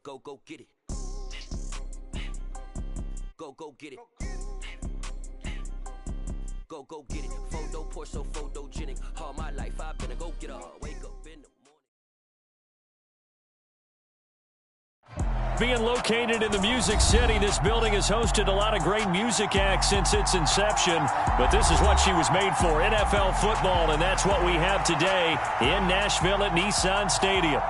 Go get it. Go get it. Go get it. Photo poor, so photogenic. All my life I've been a go-getter. Wake up in the morning. Being located in the Music City, this building has hosted a lot of great music acts since its inception, but this is what she was made for, NFL football, and that's what we have today in Nashville at Nissan Stadium.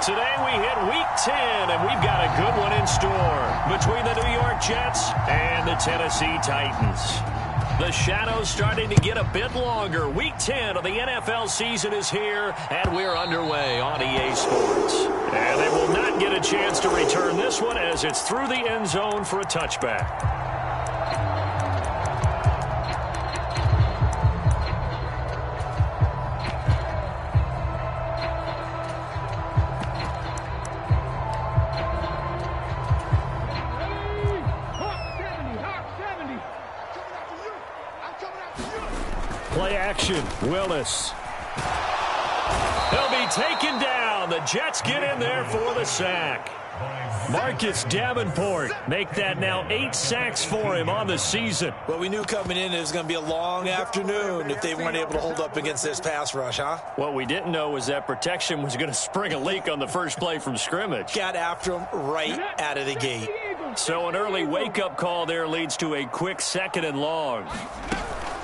Today we hit Week 10, and we've got a good one in store between the New York Jets and the Tennessee Titans. The shadow's starting to get a bit longer. Week 10 of the NFL season is here, and we're underway on EA Sports. And they will not get a chance to return this one as it's through the end zone for a touchback. Play action, Willis. He'll be taken down. The Jets get in there for the sack. Marcus Davenport make that now 8 sacks for him on the season. Well, we knew coming in it was going to be a long afternoon if they weren't able to hold up against this pass rush, huh? What we didn't know was that protection was going to spring a leak on the first play from scrimmage. Got after him right out of the gate. So an early wake-up call there leads to a quick 2nd and long.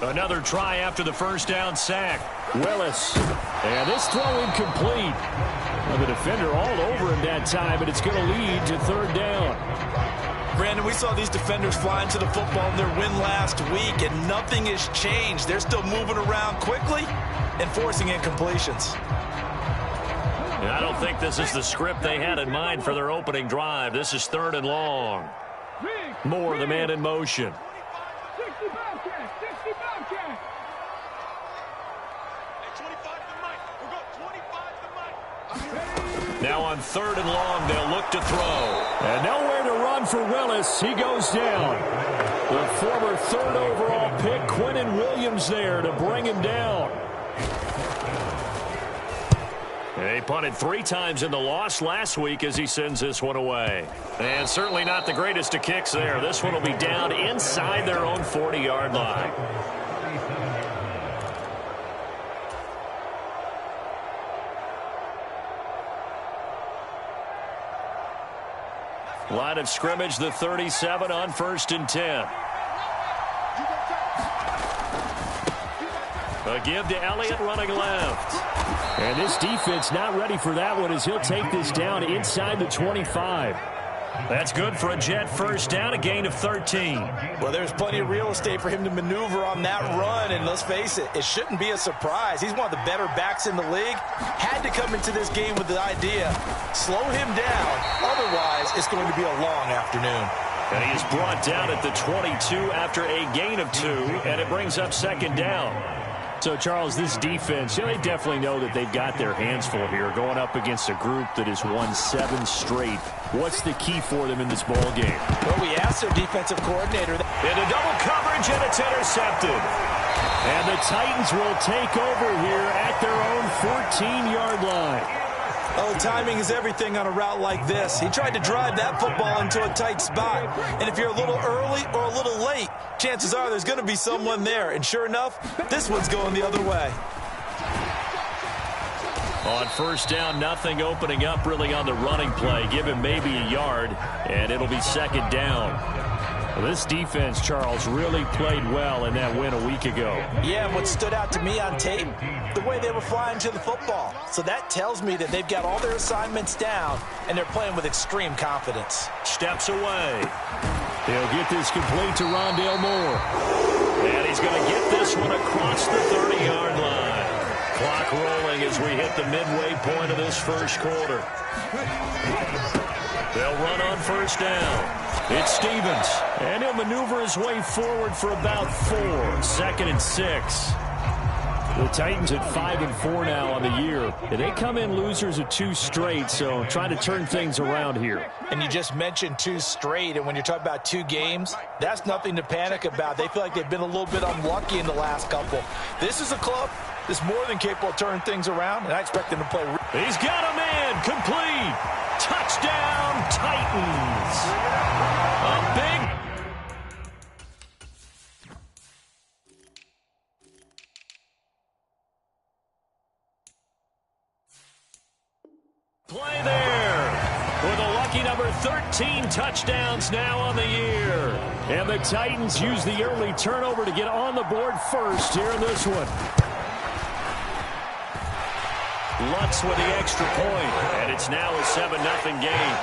Another try after the first down sack. Willis. And this throw incomplete. The defender all over him that time, but it's going to lead to 3rd down. Brandon, we saw these defenders flying to the football in their win last week, and nothing has changed. They're still moving around quickly and forcing incompletions. And I don't think this is the script they had in mind for their opening drive. This is 3rd and long. Moore, the man in motion. Now on 3rd and long, they'll look to throw. And nowhere to run for Willis. He goes down. The former 3rd overall pick, Quinnen Williams, there to bring him down. And he punted 3 times in the loss last week as he sends this one away. And certainly not the greatest of kicks there. This one will be down inside their own 40-yard line. Line of scrimmage, the 37 on 1st and 10. A give to Elliott running left. And this defense not ready for that one as he'll take this down inside the 25. That's good for a Jet first down, a gain of 13. Well, there's plenty of real estate for him to maneuver on that run, and let's face it, it shouldn't be a surprise. He's one of the better backs in the league. Had to come into this game with the idea, slow him down, otherwise it's going to be a long afternoon. And he is brought down at the 22 after a gain of 2, and it brings up 2nd down. So, Charles, this defense, they definitely know that they've got their hands full here going up against a group that has won 7 straight. What's the key for them in this ball game? Well, we asked their defensive coordinator. Into double coverage, and it's intercepted. And the Titans will take over here at their own 14-yard line. Oh, timing is everything on a route like this. He tried to drive that football into a tight spot. And if you're a little early or a little late, chances are there's going to be someone there. And sure enough, this one's going the other way. On 1st down, nothing opening up really on the running play. Give him maybe a yard, and it'll be 2nd down. Well, this defense, Charles, really played well in that win a week ago. Yeah, and what stood out to me on tape, the way they were flying to the football. So that tells me that they've got all their assignments down, and they're playing with extreme confidence. Steps away. He'll get this complete to Rondale Moore. And he's going to get this one across the 30-yard line. Clock rolling as we hit the midway point of this first quarter. They'll run on 1st down. It's Stevens, and he'll maneuver his way forward for about 4. 2nd and 6. The Titans at 5-4 now on the year. And they come in losers of 2 straight, so trying to turn things around here. And you just mentioned 2 straight, and when you're talking about 2 games, that's nothing to panic about. They feel like they've been a little bit unlucky in the last couple. This is a club that's more than capable of turning things around, and I expect them to play. He's got a man, complete. Touchdown. Touchdown, Titans. A big play there with a lucky number 13 touchdowns now on the year. And the Titans use the early turnover to get on the board first here in this one. Lutz with the extra point, and it's now a 7-0 game.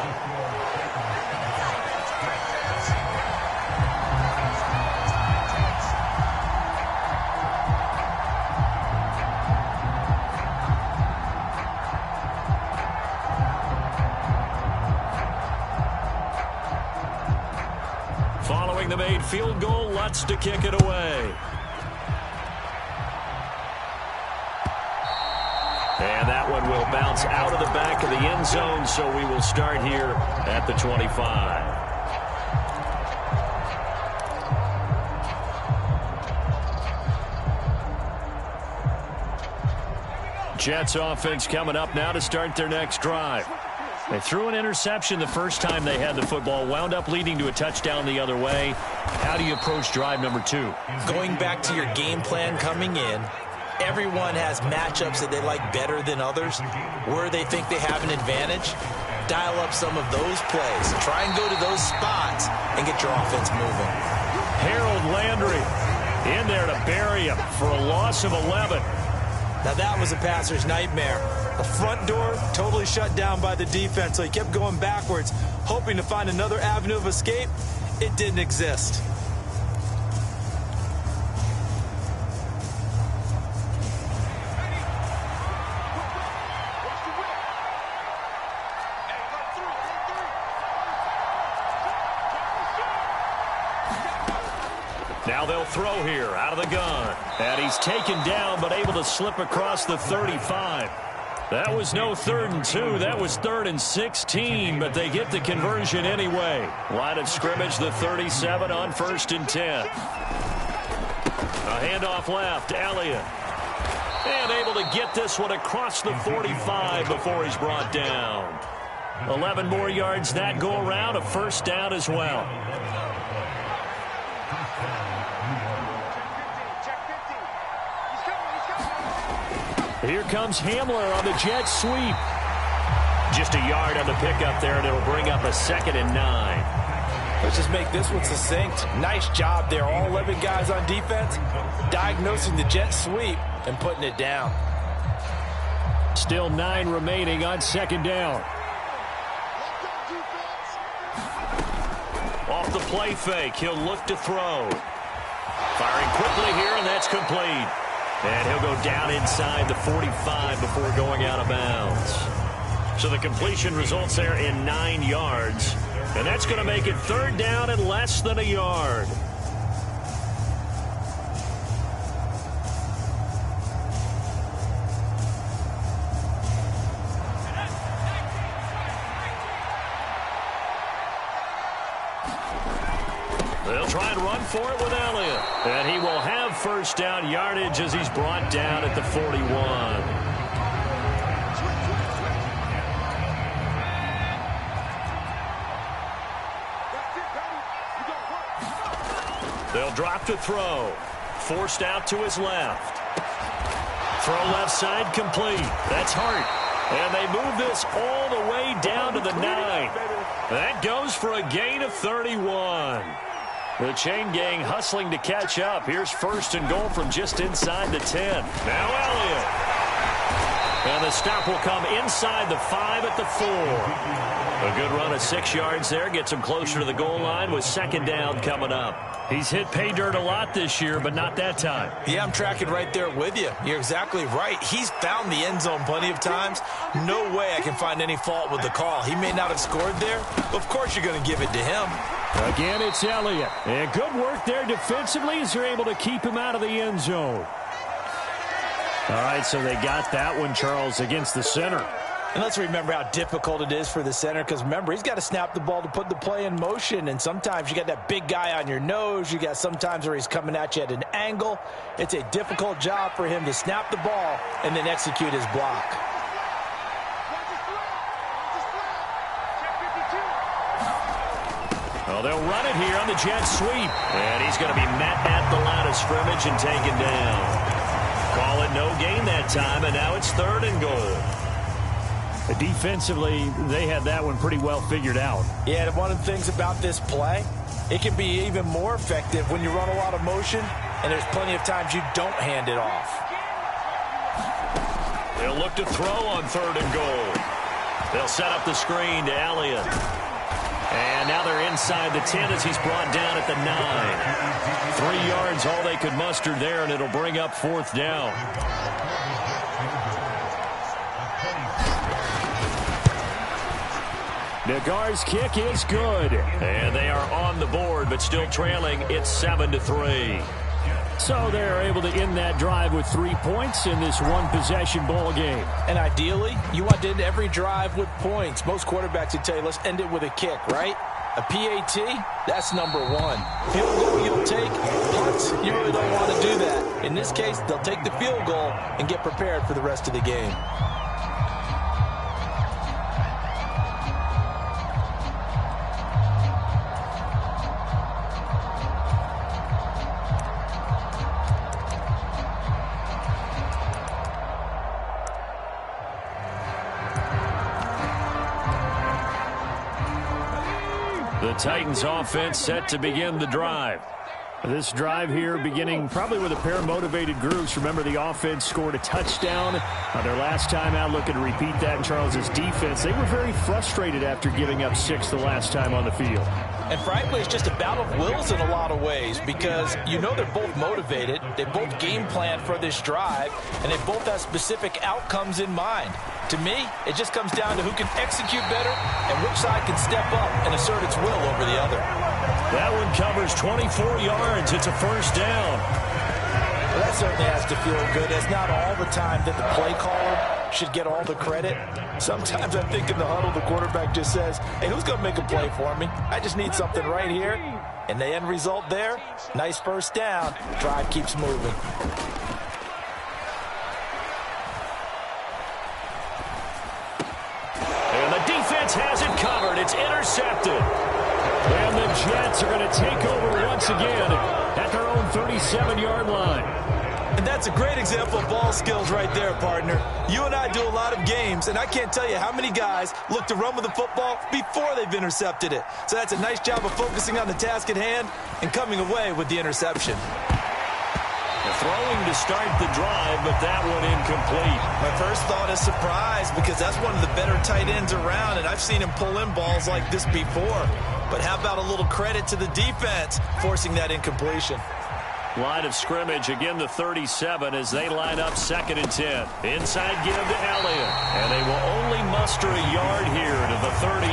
Following the made field goal, Lutz to kick it away. And that one will bounce out of the back of the end zone, so we will start here at the 25. Jets offense coming up now to start their next drive. They threw an interception the first time they had the football, wound up leading to a touchdown the other way. How do you approach drive number 2? Going back to your game plan coming in, everyone has matchups that they like better than others. Where they think they have an advantage, dial up some of those plays. Try and go to those spots and get your offense moving. Harold Landry in there to bury him for a loss of 11. Now that was a passer's nightmare. The front door totally shut down by the defense, so he kept going backwards, hoping to find another avenue of escape. It didn't exist. Now they'll throw here out of the gun. And he's taken down but able to slip across the 35. That was no 3rd and 2. That was 3rd and 16, but they get the conversion anyway. Line of scrimmage, the 37 on 1st and 10. A handoff left, Elliott. And able to get this one across the 45 before he's brought down. 11 more yards that go around, a first down as well. Here comes Hamler on the jet sweep. Just a yard on the pickup there, and it'll bring up a 2nd and 9. Let's just make this one succinct. Nice job there. All 11 guys on defense diagnosing the jet sweep and putting it down. Still 9 remaining on 2nd down. Off the play fake, he'll look to throw. Firing quickly here, and that's complete. And he'll go down inside the 45 before going out of bounds. So the completion results there in 9 yards. And that's going to make it 3rd down and less than a yard. They'll try and run for it with Elliott. And he will have 1st down yardage as he's brought down at the 41. They'll drop to throw. Forced out to his left. Throw left side complete. That's Hart. And they move this all the way down to the 9. That goes for a gain of 31. The chain gang hustling to catch up. Here's 1st and goal from just inside the 10. Now Elliott. And the stop will come inside the 5 at the 4. A good run of 6 yards there. Gets him closer to the goal line with 2nd down coming up. He's hit pay dirt a lot this year, but not that time. Yeah, I'm tracking right there with you. You're exactly right. He's found the end zone plenty of times. No way I can find any fault with the call. He may not have scored there. Of course you're going to give it to him. Again, it's Elliott. And good work there defensively as they're able to keep him out of the end zone. All right, so they got that one, Charles, against the center. And let's remember how difficult it is for the center, because remember, he's got to snap the ball to put the play in motion, and sometimes you got that big guy on your nose. You got sometimes where he's coming at you at an angle. It's a difficult job for him to snap the ball and then execute his block. Well, they'll run it here on the jet sweep. And he's going to be met at the line of scrimmage and taken down. Call it no gain that time, and now it's 3rd and goal. Defensively, they had that one pretty well figured out. Yeah, one of the things about this play, it can be even more effective when you run a lot of motion, and there's plenty of times you don't hand it off. They'll look to throw on 3rd and goal. They'll set up the screen to Elliott. And now they're inside the 10 as he's brought down at the 9. 3 yards, all they could muster there, and it'll bring up 4th down. Nagar's kick is good. And they are on the board, but still trailing. It's 7-3. So they're able to end that drive with 3 points in this one-possession ball game. And ideally, you want to end every drive with points. Most quarterbacks would tell you, let's end it with a kick, right? A PAT, that's number 1. Field goal you'll take, punts, you really don't want to do that. In this case, they'll take the field goal and get prepared for the rest of the game. The Titans offense set to begin the drive. This drive here beginning probably with a pair of motivated groups. Remember, the offense scored a touchdown on their last time out. Looking to repeat that in Charles's defense. They were very frustrated after giving up 6 the last time on the field. And frankly, it's just a battle of wills in a lot of ways because you know they're both motivated. They both game plan for this drive, and they both have specific outcomes in mind. To me, it just comes down to who can execute better and which side can step up and assert its will over the other. That one covers 24 yards. It's a 1st down. Well, that certainly has to feel good. It's not all the time that the play caller should get all the credit. Sometimes I think in the huddle, the quarterback just says, hey, who's going to make a play for me? I just need something right here. And the end result there, nice 1st down. Drive keeps moving. And the defense has it covered. It's intercepted. And the Jets are going to take over once again at their own 37-yard line. And that's a great example of ball skills right there, partner. You and I do a lot of games, and I can't tell you how many guys look to run with the football before they've intercepted it. So that's a nice job of focusing on the task at hand and coming away with the interception. Throwing to start the drive, but that one incomplete. My first thought is surprise because that's one of the better tight ends around, and I've seen him pull in balls like this before. But how about a little credit to the defense forcing that incompletion? Line of scrimmage, again the 37 as they line up 2nd and 10. Inside give to Elliott, and they will only muster a yard here to the 38.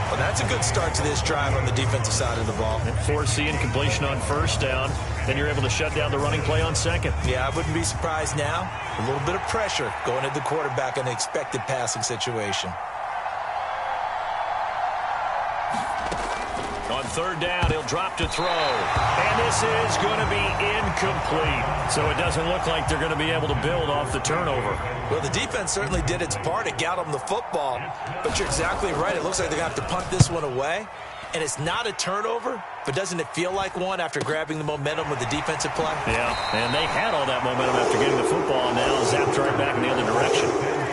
Well, that's a good start to this drive on the defensive side of the ball. And force the incompletion on 1st down. Then you're able to shut down the running play on 2nd. Yeah, I wouldn't be surprised now. A little bit of pressure going at the quarterback in an expected passing situation. On 3rd down, he'll drop to throw. And this is going to be incomplete. So it doesn't look like they're going to be able to build off the turnover. Well, the defense certainly did its part to get them the football. But you're exactly right. It looks like they're going to have to punt this one away. And it's not a turnover, but doesn't it feel like one after grabbing the momentum with the defensive play? Yeah, and they had all that momentum after getting the football, and now zapped right back in the other direction.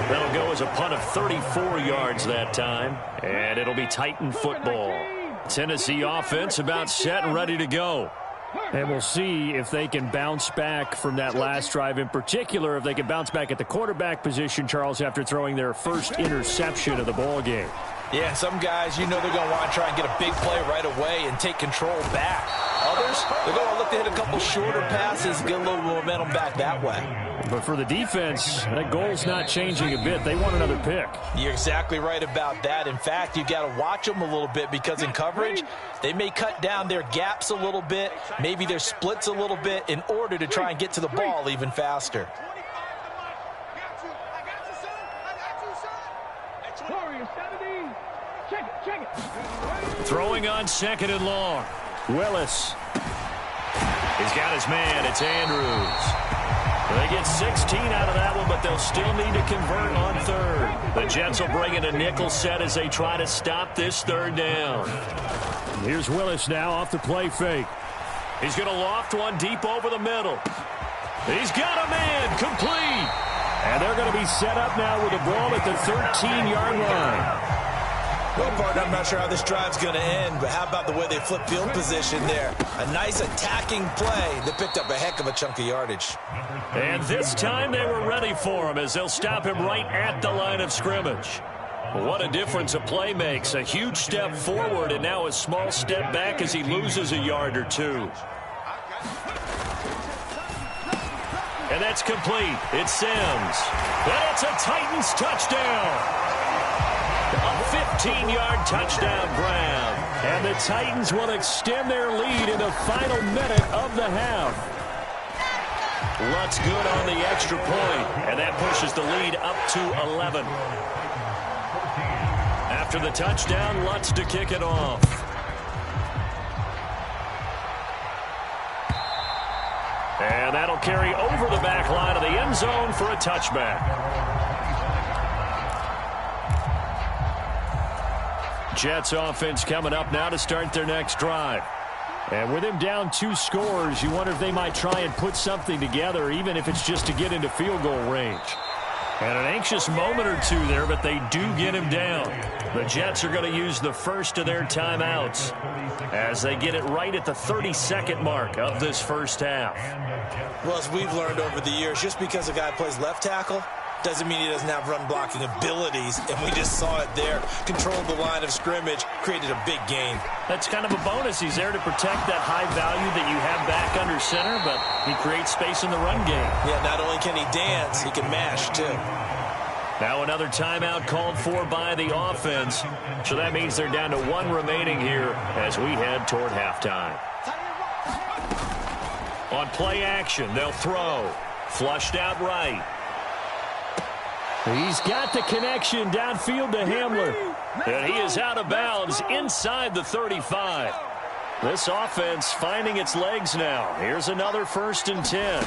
That'll go as a punt of 34 yards that time, and it'll be Titan football. Tennessee offense about set and ready to go. And we'll see if they can bounce back from that last drive. In particular, if they can bounce back at the quarterback position, Charles, after throwing their first interception of the ball game. Yeah, some guys, you know they're going to want to try and get a big play right away and take control back. Others, they're going to look to hit a couple shorter passes, get a little momentum back that way. But for the defense, that goal's not changing a bit. They want another pick. You're exactly right about that. In fact, you got to watch them a little bit because in coverage, they may cut down their gaps a little bit, maybe their splits a little bit in order to try and get to the ball even faster. Throwing on 2nd and long. Willis. He's got his man. It's Andrews. They get 16 out of that one, but they'll still need to convert on 3rd. The Jets will bring in a nickel set as they try to stop this 3rd down. Here's Willis now off the play fake. He's going to loft one deep over the middle. He's got a man, complete. And they're going to be set up now with the ball at the 13-yard line. Well, partner, I'm not sure how this drive's going to end, but how about the way they flip field position there? A nice attacking play that picked up a heck of a chunk of yardage. And this time they were ready for him as they'll stop him right at the line of scrimmage. What a difference a play makes. A huge step forward and now a small step back as he loses a yard or two. And that's complete. It's Sims. And it's a Titans touchdown. A 15-yard touchdown grab. And the Titans will extend their lead in the final minute of the half. Lutz good on the extra point, and that pushes the lead up to 11. After the touchdown, Lutz to kick it off. And that'll carry over the back line of the end zone for a touchback. Jets offense coming up now to start their next drive. And with him down 2 scores, you wonder if they might try and put something together, even if it's just to get into field goal range. And an anxious moment or two there, but they do get him down. The Jets are going to use the first of their timeouts as they get it right at the 32nd mark of this first half. Well, as we've learned over the years, just because a guy plays left tackle doesn't mean he doesn't have run-blocking abilities, and we just saw it there. Controlled the line of scrimmage, created a big gain. That's kind of a bonus. He's there to protect that high value that you have back under center, but he creates space in the run game. Yeah, not only can he dance, he can mash, too. Now another timeout called for by the offense, so that means they're down to 1 remaining here as we head toward halftime. On play action, they'll throw. Flushed out right. He's got the connection downfield to Hamler. And he is out of bounds inside the 35. This offense finding its legs now. Here's another 1st and 10.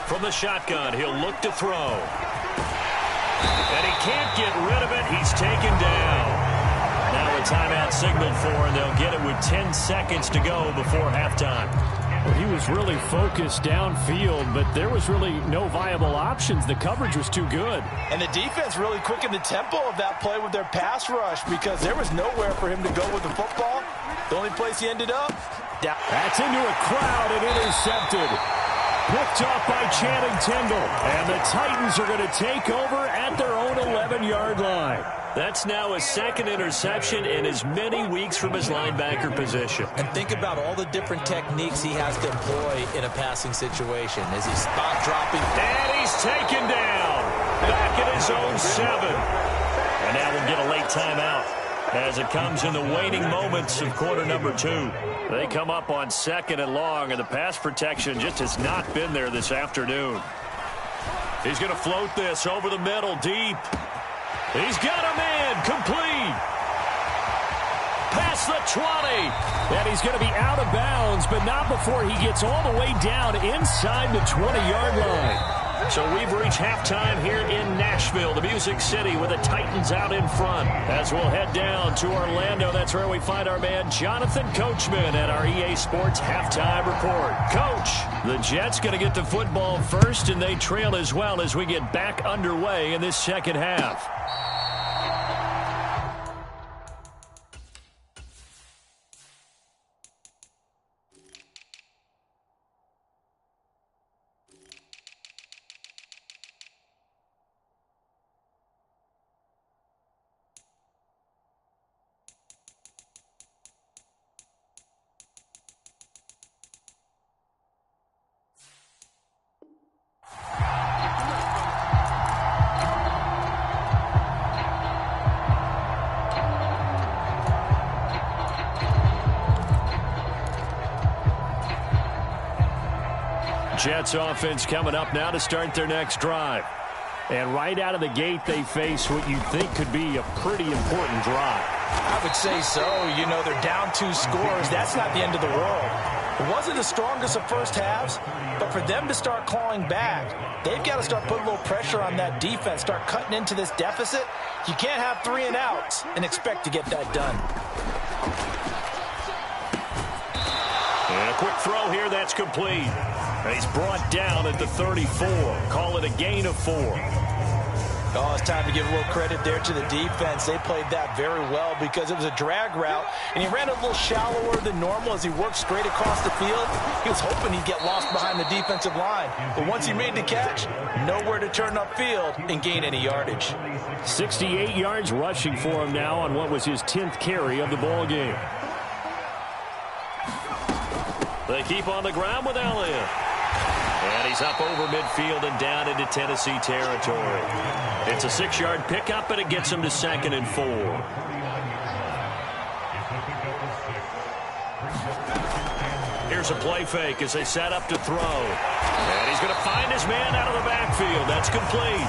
From the shotgun, he'll look to throw. And he can't get rid of it. He's taken down. Now a timeout signaled for, and they'll get it with 10 seconds to go before halftime. Well, he was really focused downfield, but there was really no viable options. The coverage was too good. And the defense really quickened the tempo of that play with their pass rush because there was nowhere for him to go with the football. The only place he ended up, down. That's into a crowd and intercepted. Picked off by Channing Tindall. And the Titans are going to take over at their own 11-yard line. That's now a 2nd interception in as many weeks from his linebacker position. And think about all the different techniques he has to employ in a passing situation. Is he spot dropping? And he's taken down. Back at his own 7. And now we'll get a late timeout as it comes in the waning moments of quarter number 2. They come up on 2nd and long, and the pass protection just has not been there this afternoon. He's going to float this over the middle deep. He's got a man, complete. Past the 20. And he's going to be out of bounds, but not before he gets all the way down inside the 20-yard line. So we've reached halftime here in Nashville, the Music City, with the Titans out in front. As we'll head down to Orlando, that's where we find our man Jonathan Coachman at our EA Sports Halftime Report. Coach, the Jets going to get the football first, and they trail as well as we get back underway in this second half. Jets offense coming up now to start their next drive. And right out of the gate, they face what you think could be a pretty important drive. I would say so. You know, they're down 2 scores. That's not the end of the world. It wasn't the strongest of first halves, but for them to start clawing back, they've got to start putting a little pressure on that defense, start cutting into this deficit. You can't have 3 and outs and expect to get that done. quick throw here. That's complete. And he's brought down at the 34. Call it a gain of 4. Oh, it's time to give a little credit there to the defense. They played that very well because it was a drag route, and he ran a little shallower than normal as he worked straight across the field. He was hoping he'd get lost behind the defensive line. But once he made the catch, nowhere to turn upfield and gain any yardage. 68 yards rushing for him now on what was his 10th carry of the ball game. They keep on the ground with Elliott. And he's up over midfield and down into Tennessee territory. It's a 6-yard pickup, and it gets him to 2nd and 4. Here's a play fake as they set up to throw. And he's going to find his man out of the backfield. That's complete.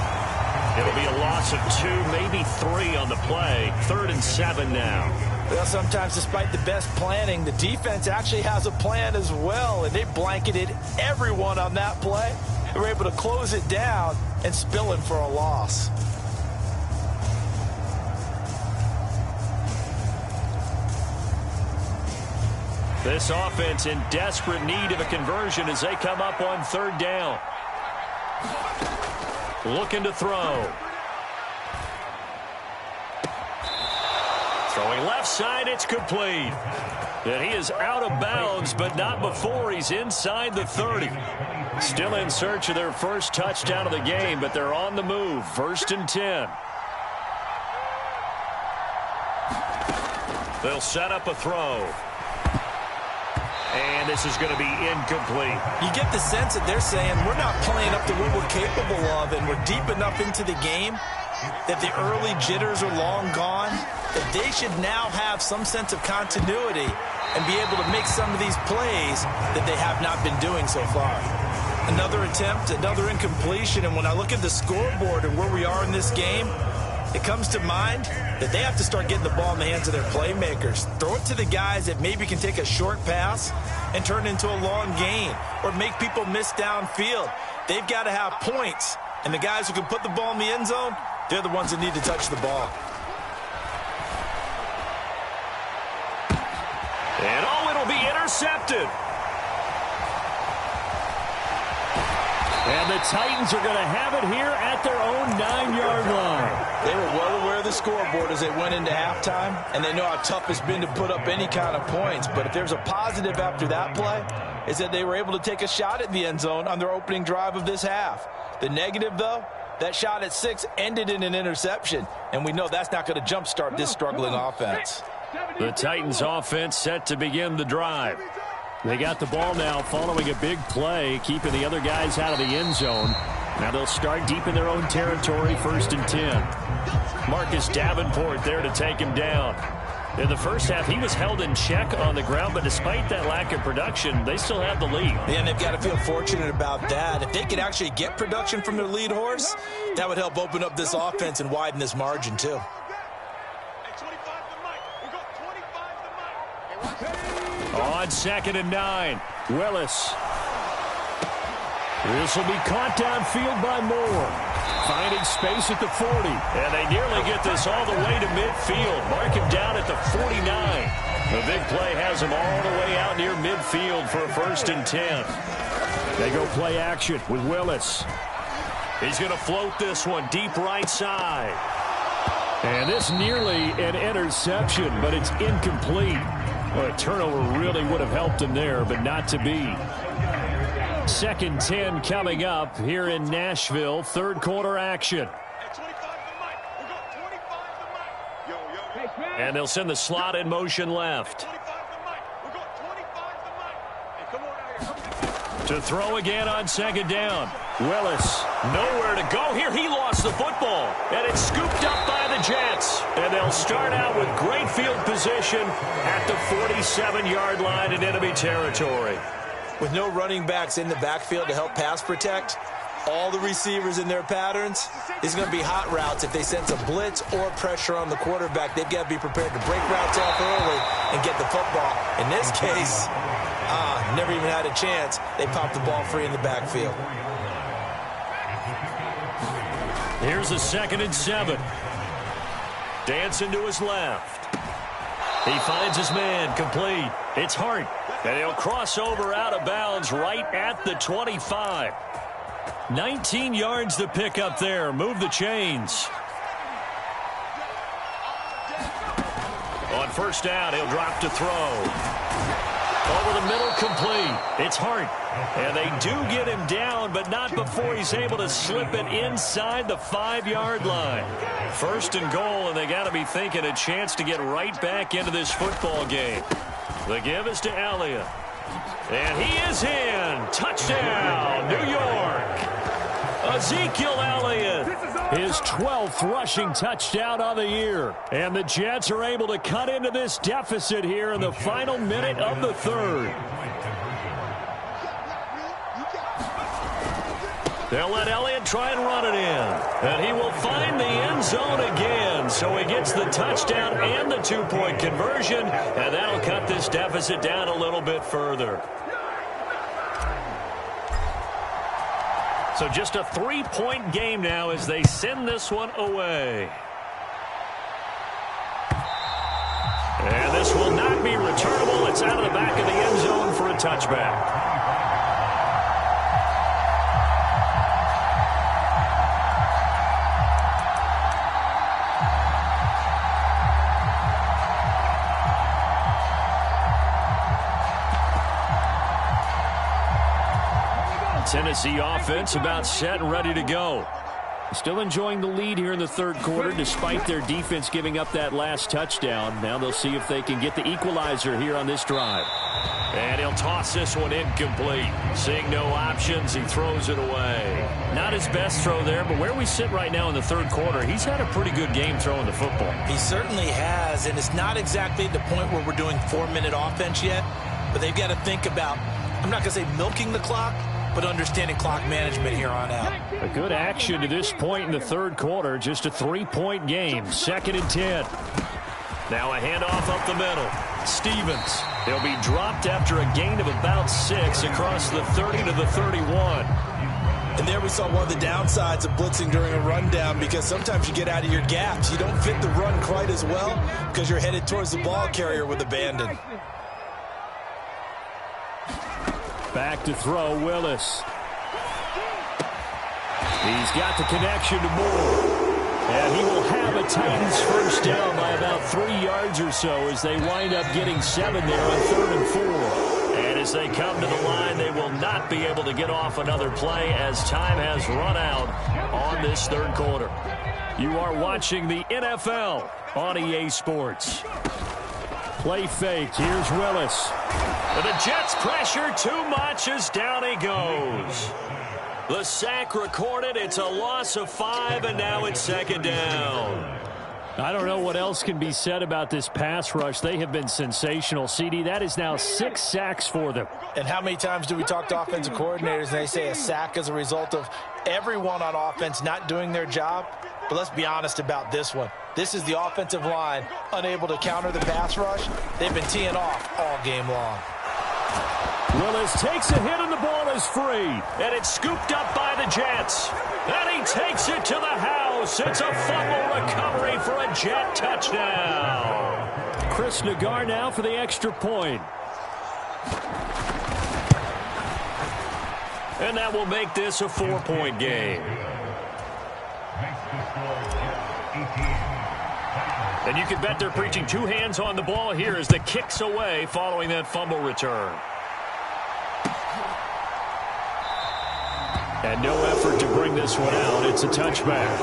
It'll be a loss of 2, maybe 3 on the play. 3rd and 7 now. Well, sometimes despite the best planning, the defense actually has a plan as well, and they blanketed everyone on that play. They were able to close it down and spill it for a loss. This offense in desperate need of a conversion as they come up on 3rd down. Looking to throw. Throwing left side, it's complete. And he is out of bounds, but not before he's inside the 30. Still in search of their first touchdown of the game, but they're on the move. 1st and 10. They'll set up a throw. And this is going to be incomplete. You get the sense that they're saying we're not playing up to what we're capable of, and we're deep enough into the game that the early jitters are long gone, that they should now have some sense of continuity and be able to make some of these plays that they have not been doing so far. Another attempt, another incompletion, and when I look at the scoreboard and where we are in this game, it comes to mind that they have to start getting the ball in the hands of their playmakers. Throw it to the guys that maybe can take a short pass and turn it into a long gain or make people miss downfield. They've got to have points, and the guys who can put the ball in the end zone, they're the ones that need to touch the ball. And it'll be intercepted. And the Titans are going to have it here at their own 9-yard line. They were well aware of the scoreboard as they went into halftime, and they know how tough it's been to put up any kind of points. But if there's a positive after that play, is that they were able to take a shot at the end zone on their opening drive of this half. The negative, though, that shot at 6 ended in an interception, and we know that's not going to jumpstart this struggling offense. The Titans offense set to begin the drive. They got the ball now following a big play, keeping the other guys out of the end zone. Now they'll start deep in their own territory, 1st and 10. Marcus Davenport there to take him down. In the first half, he was held in check on the ground, but despite that lack of production, they still have the lead. And they've got to feel fortunate about that. If they could actually get production from their lead horse, that would help open up this offense and widen this margin, too. On 2nd and 9, Willis. This will be caught downfield by Moore. Finding space at the 40. And they nearly get this all the way to midfield. Mark him down at the 49. The big play has him all the way out near midfield for a 1st and 10. They go play action with Willis. He's going to float this one deep right side. And this nearly an interception, but it's incomplete. Well, a turnover really would have helped him there, but not to be. 2nd 10 coming up here in Nashville. 3rd quarter action. And they'll send the slot in motion left. To throw again on 2nd down. Willis. Nowhere to go here. He lost the football. And it's scooped up by the Jets. And they'll start out with great field position at the 47-yard line in enemy territory. With no running backs in the backfield to help pass protect, all the receivers in their patterns, these are going to be hot routes. If they sense a blitz or pressure on the quarterback, they've got to be prepared to break routes off early and get the football. In this case, never even had a chance. They popped the ball free in the backfield. Here's a 2nd and 7. Dancing to his left. He finds his man complete. It's Hart. And he'll cross over out of bounds right at the 25. 19 yards to pick up there. Move the chains. On first down, he'll drop to throw. Over the middle, complete. It's Hart. And they do get him down, but not before he's able to slip it inside the 5-yard line. First and goal, and they got to be thinking a chance to get right back into this football game. The give is to Elliott. And he is in. Touchdown, New York. Ezekiel Elliott. His 12th rushing touchdown on the year. And the Jets are able to cut into this deficit here in the final minute of the third. They'll let Elliott try and run it in. And he will find the end zone again. So he gets the touchdown and the 2-point conversion. And that'll cut this deficit down a little bit further. So just a 3-point game now as they send this one away. And this will not be returnable. It's out of the back of the end zone for a touchback. Tennessee offense about set and ready to go. Still enjoying the lead here in the third quarter despite their defense giving up that last touchdown. Now they'll see if they can get the equalizer here on this drive. And he'll toss this one incomplete. Seeing no options, he throws it away. Not his best throw there, but where we sit right now in the third quarter, he's had a pretty good game throwing the football. He certainly has, and it's not exactly the point where we're doing 4-minute offense yet, but they've got to think about, I'm not going to say milking the clock, but understanding clock management here on out. A good action to this point in the third quarter. Just a 3-point game. 2nd and 10. Now a handoff up the middle. Stevens. He'll be dropped after a gain of about 6 across the 30 to the 31. And there we saw one of the downsides of blitzing during a rundown, because sometimes you get out of your gaps. You don't fit the run quite as well because you're headed towards the ball carrier with abandon. Back to throw, Willis. He's got the connection to Moore. And he will have a Titans first down by about 3 yards or so as they wind up getting 7 there on 3rd and 4. And as they come to the line, they will not be able to get off another play as time has run out on this third quarter. You are watching the NFL on EA Sports. Play fake. Here's Willis. And the Jets pressure too much as down he goes. The sack recorded. It's a loss of 5, and now it's 2nd down. I don't know what else can be said about this pass rush. They have been sensational. CD, that is now 6 sacks for them. And how many times do we talk to offensive coordinators and they say a sack is a result of everyone on offense not doing their job? But let's be honest about this one. This is the offensive line unable to counter the pass rush. They've been teeing off all game long. Willis takes a hit and the ball is free. And it's scooped up by the Jets. And he takes it to the house. It's a fumble recovery for a Jet touchdown. Chris Nagar now for the extra point. And that will make this a 4-point game. And you can bet they're preaching 2 hands on the ball here as the kick's away following that fumble return. And no effort to bring this one out. It's a touchback.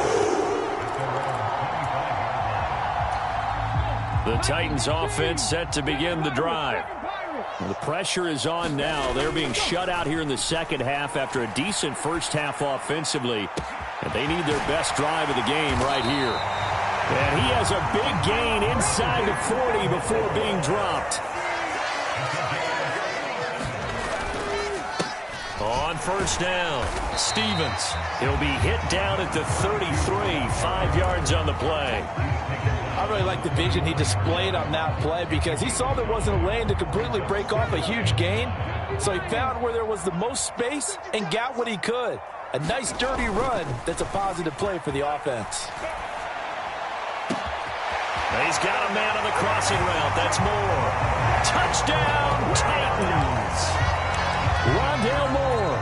The Titans offense set to begin the drive. The pressure is on now. They're being shut out here in the second half after a decent first half offensively. And they need their best drive of the game right here. And he has a big gain inside the 40 before being dropped. On first down, Stevens. He'll be hit down at the 33, 5 yards on the play. I really like the vision he displayed on that play because he saw there wasn't a lane to completely break off a huge gain. So he found where there was the most space and got what he could. A nice dirty run that's a positive play for the offense. He's got a man on the crossing route. That's Moore. Touchdown, Titans. Rondale Moore,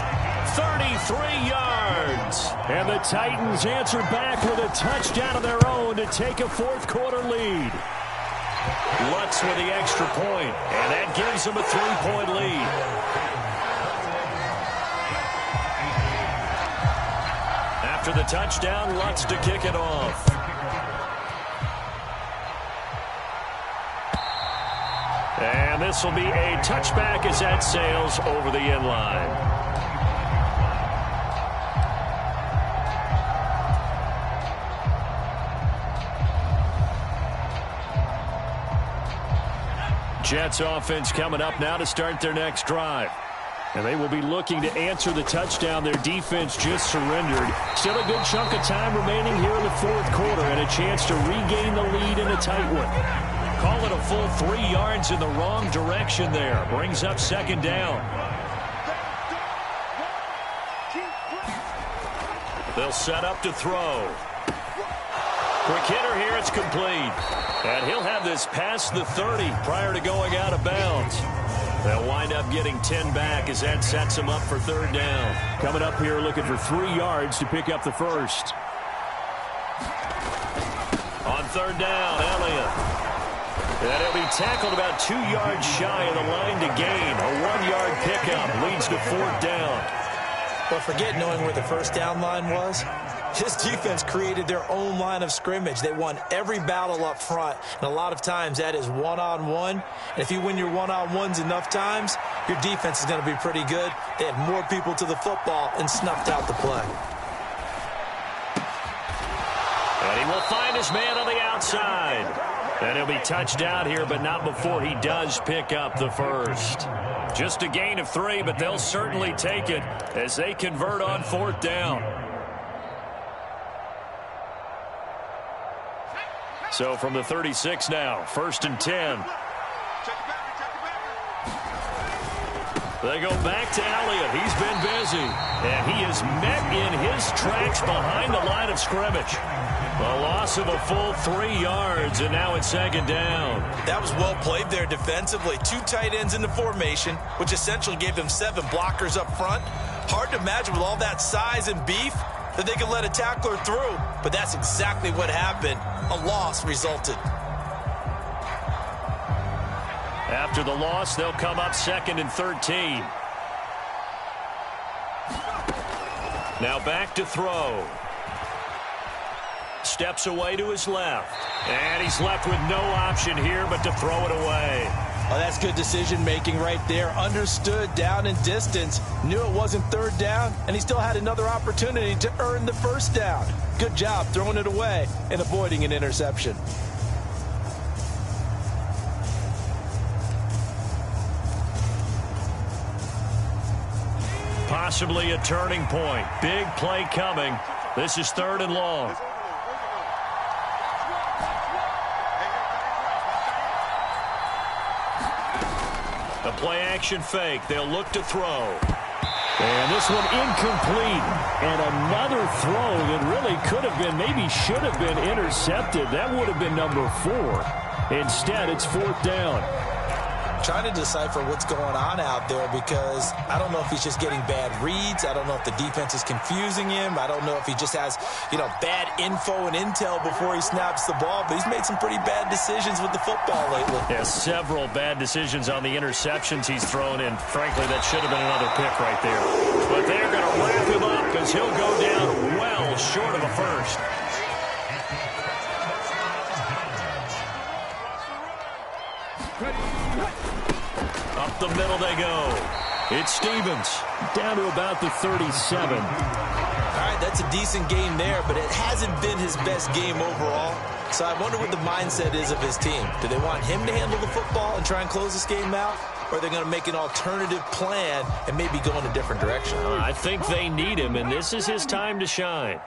33 yards. And the Titans answer back with a touchdown of their own to take a fourth-quarter lead. Lutz with the extra point, and that gives them a 3-point lead. After the touchdown, Lutz to kick it off. And this will be a touchback as that sails over the end line. Jets offense coming up now to start their next drive. And they will be looking to answer the touchdown their defense just surrendered. Still a good chunk of time remaining here in the fourth quarter and a chance to regain the lead in a tight one. Call it a full 3 yards in the wrong direction there. Brings up second down. They'll set up to throw. Quick hitter here, it's complete. And he'll have this past the 30 prior to going out of bounds. They'll wind up getting 10 back as that sets them up for third down. Coming up here looking for 3 yards to pick up the first. On third down, Elliott. And he'll be tackled about 2 yards shy of the line to gain. A 1-yard pickup leads to fourth down. But forget knowing where the first down line was. His defense created their own line of scrimmage. They won every battle up front, and a lot of times that is one-on-one. And if you win your one-on-ones enough times, your defense is going to be pretty good. They had more people to the football and snuffed out the play. And he will find his man on the outside. And he'll be touched out here, but not before he does pick up the first. Just a gain of 3, but they'll certainly take it as they convert on fourth down. So from the 36 now, 1st and 10. They go back to Elliott. He's been busy. And he is met in his tracks behind the line of scrimmage. A loss of a full 3 yards, and now it's second down. That was well played there defensively. 2 tight ends in the formation, which essentially gave them 7 blockers up front. Hard to imagine with all that size and beef that they could let a tackler through. But that's exactly what happened. A loss resulted. After the loss, they'll come up 2nd and 13. Now back to throw. Steps away to his left. And he's left with no option here but to throw it away. Oh, that's good decision-making right there. Understood down and distance. Knew it wasn't third down, and he still had another opportunity to earn the first down. Good job throwing it away and avoiding an interception. Possibly a turning point. Big play coming. This is 3rd and long. A play-action fake. They'll look to throw. And this one incomplete. And another throw that really could have been, maybe should have been intercepted. That would have been number 4. Instead, it's 4th down. Trying to decipher what's going on out there because I don't know if he's just getting bad reads. I don't know if the defense is confusing him. I don't know if he just has, bad info and intel before he snaps the ball. But he's made some pretty bad decisions with the football lately. Yeah, several bad decisions on the interceptions he's thrown in. Frankly, that should have been another pick right there. But they're going to wrap him up because he'll go down well short of a first. Up the middle they go. It's Stevens. Down to about the 37. All right, that's a decent game there, but it hasn't been his best game overall. So I wonder what the mindset is of his team. Do they want him to handle the football and try and close this game out? Or are they going to make an alternative plan and maybe go in a different direction? I think they need him, and this is his time to shine.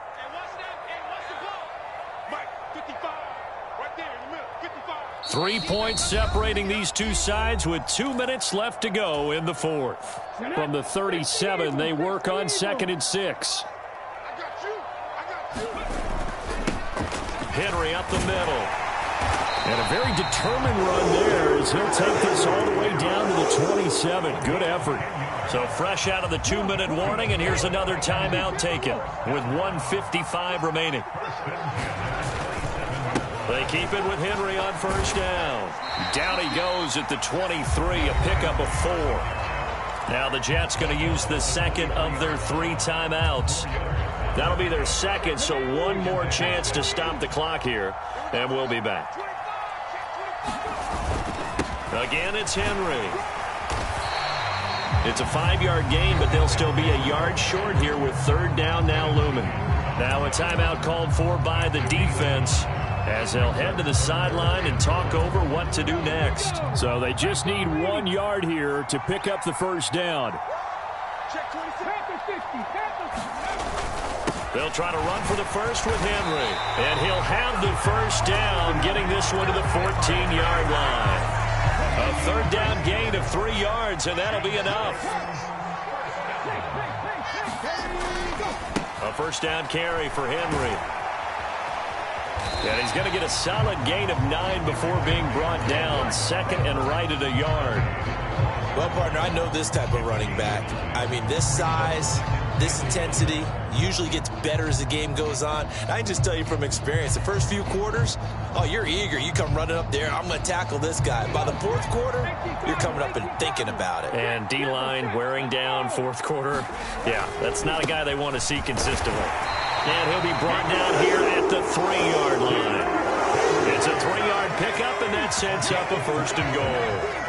3 points separating these two sides with 2 minutes left to go in the fourth. From the 37, they work on 2nd and 6. Henry up the middle. And a very determined run there as he'll take this all the way down to the 27. Good effort. So fresh out of the 2-minute warning, and here's another timeout taken with 1:55 remaining. They keep it with Henry on first down. Down he goes at the 23, a pickup of 4. Now the Jets going to use the second of their 3 timeouts. That'll be their second, so one more chance to stop the clock here, and we'll be back. Again, it's Henry. It's a 5-yard gain, but they'll still be a yard short here with third down now looming. Now a timeout called for by the defense as they'll head to the sideline and talk over what to do next. So they just need 1 yard here to pick up the first down. They'll try to run for the first with Henry. And he'll have the first down, getting this one to the 14-yard line. A third down gain of 3 yards, and that'll be enough. A first down carry for Henry. And he's going to get a solid gain of 9 before being brought down. Second and right at a yard. Well, partner, I know this type of running back. I mean, this size, this intensity usually gets better as the game goes on. And I can just tell you from experience, the first few quarters, oh, you're eager. You come running up there, I'm going to tackle this guy. By the fourth quarter, you're coming up and thinking about it. And D-line wearing down fourth quarter. Yeah, that's not a guy they want to see consistently. And he'll be brought down here at the 3-yard line. It's a 3-yard pickup, and that sets up a first and goal.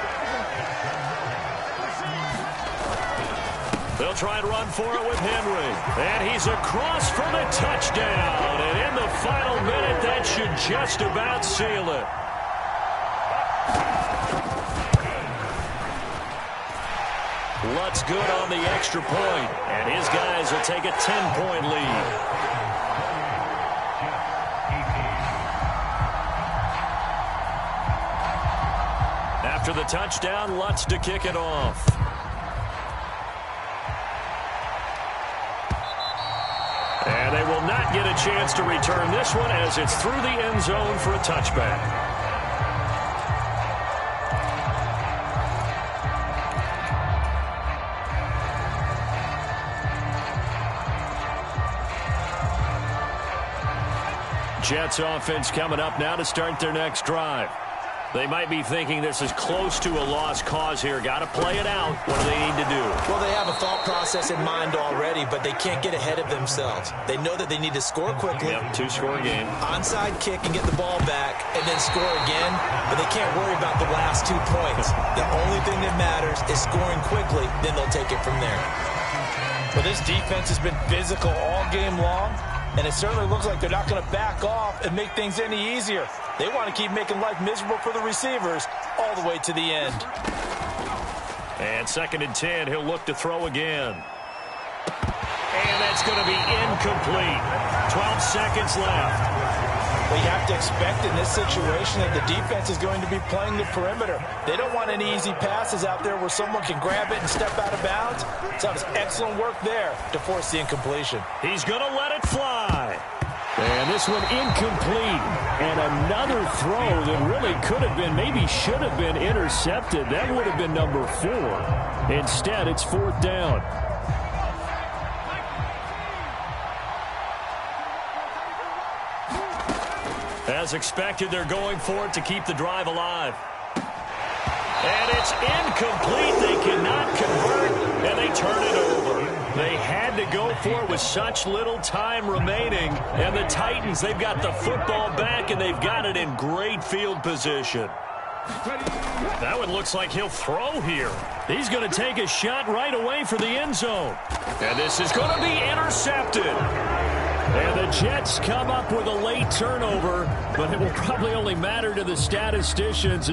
They'll try and run for it with Henry. And he's across for the touchdown. And in the final minute, that should just about seal it. Lutz good on the extra point. And his guys will take a 10-point lead. After the touchdown, Lutz to kick it off. And they will not get a chance to return this one as it's through the end zone for a touchback. Jets offense coming up now to start their next drive. They might be thinking this is close to a lost cause here. Got to play it out. What do they need to do? Well, they have a thought process in mind already, but they can't get ahead of themselves. They know that they need to score quickly. Yep, 2-score game. Onside kick and get the ball back and then score again, but they can't worry about the last 2 points. The only thing that matters is scoring quickly, then they'll take it from there. Well, this defense has been physical all game long, and it certainly looks like they're not going to back off and make things any easier. They want to keep making life miserable for the receivers all the way to the end. And 2nd and 10, he'll look to throw again. And that's going to be incomplete. 12 seconds left. Well, you have to expect in this situation that the defense is going to be playing the perimeter. They don't want any easy passes out there where someone can grab it and step out of bounds. So it's excellent work there to force the incompletion. He's going to let it fly. And this one incomplete. And another throw that really could have been, maybe should have been intercepted. That would have been number 4. Instead, it's 4th down. As expected, they're going for it to keep the drive alive. And it's incomplete. They cannot convert, and they turn it over. They had to go for it with such little time remaining. And the Titans, they've got the football back, and they've got it in great field position. That one looks like he'll throw here. He's going to take a shot right away for the end zone. And this is going to be intercepted. And the Jets come up with a late turnover, but it will probably only matter to the statisticians.